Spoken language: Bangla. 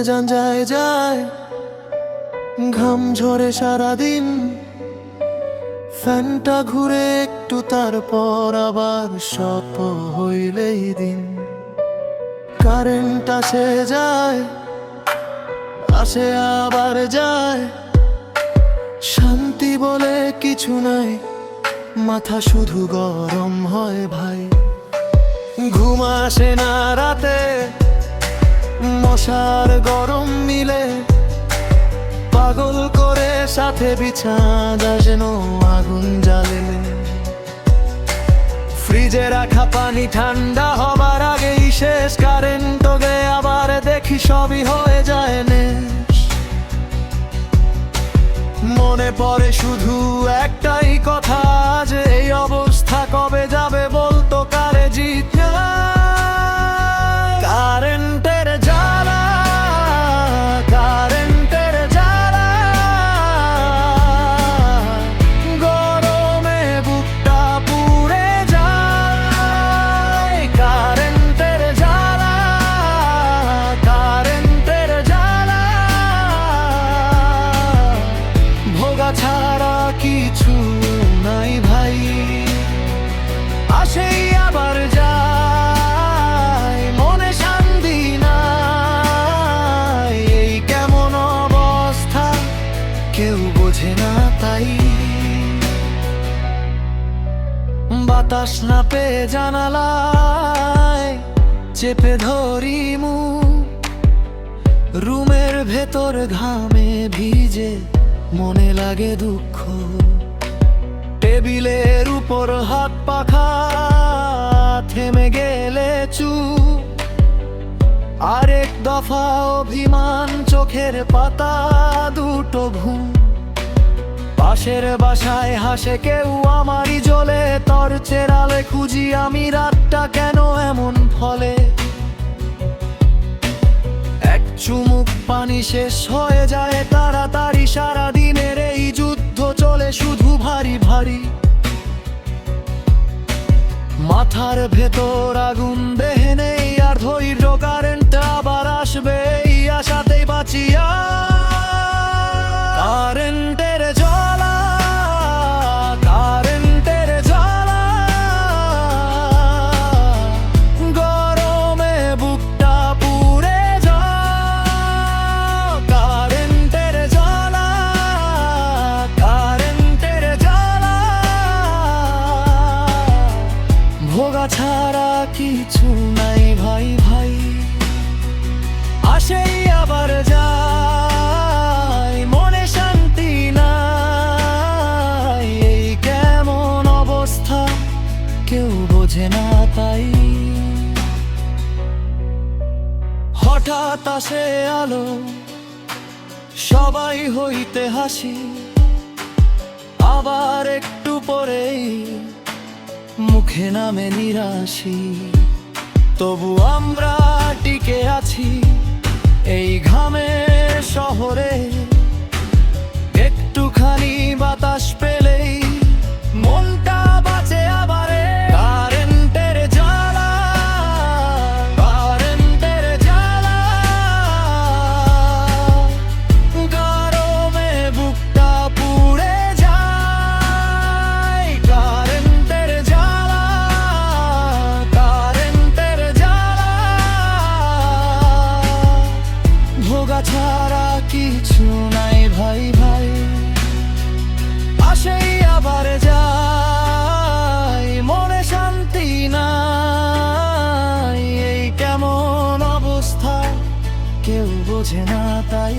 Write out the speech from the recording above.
যান যায় যায়, ঘাম ঝরে সারাদিন, ফ্যানটা ঘুরে একটু তারপর আবার শত হইলেই দিন। কারেন্ট আসে যায়, আসে আবার যায়, শান্তি বলে কিছু নাই, মাথা শুধু গরম হয় ভাই। ঘুম আসে না রাতে, মশার গরম মিলে পাগল করে, সাথে বিছানা যেন আগুন জ্বালে। ফ্রিজে রাখা পানি ঠান্ডা হবার আগেই শেষ, কারেন্ট গে আবার দেখি সবই হয়ে যায় নেশ। মনে পড়ে শুধু একটাই কথা, যে এই অবস্থা কবে যাবে বলতো কারে জিত। কারেন্টের জ্বালা, কারেন্টের জ্বালা, গরমে বুকটা পুড়ে যায়। কারেন্টের জ্বালা, কারেন্টের জ্বালা, ভোগা ছাড়া কিছু নাই ভাই। আসেই আবার যায়, মনে শান্তি নাই, এই কেমন অবস্থা কেউ বোঝে না তাই। বাতাস না পেয়ে জানালায় চেপে ধরি মুখ, রুমের ভেতর ঘামে ভিজে মনে লাগে দুঃখ। টেবিলের উপর হাত পাখা থেমে গেলে চুপ, আরেক দফা অভিমান, চোখের পাতা দুটো ঘুম। পাশের বাসায় হাসে কেউ, আমারই জ্বলে টর্চের আলে খুঁজি আমি রাতটা কেন এমন ফলে। এক চুমুক পানি শেষ হয়ে যায় তাড়াতাড়ি, সারাদিনের এই যুদ্ধ চলে শুধু ভারী ভারী। মাথার ভেতর আগুন, দেহে নেই আর ধৈর্য, কারেন্ট আবার আসবে এই আশাতেই বাঁচিয়া। কারেন্টের জ্বালা, কারেন্টের জ্বালা, গরমে বুকটা পুড়ে যায়। কারেন্টের জ্বালা, কারেন্টের জ্বালা, ভোগা ছাড়া কিছু নাই ভাই ভাই। আসেই আবার যায়, মনে শান্তি নাই, এই কেমন অবস্থা কেউ বোঝে না তাই। হঠাৎ আসে আলো, সবাই হইতে হাসি, আবার একটু পরেই মুখে নামে নিরাশি। তবু আমরা টিকে আছি এই ঘামের শহরে, একটুখানি বাতাস পেলেই মনটা বাঁচে আবারে। কারেন্টের জ্বালা, কারেন্টের জ্বালা, গরমে বুকটা পুড়ে যায়। কারেন্টের জ্বালা, কারেন্টের জ্বালা, ভোগা ছাড়া কিছু নাই ভাই ভাই। আসেই আবার যায়, মনে শান্তি নাই, এই কেমন অবস্থা কেউ বোঝে না তাই।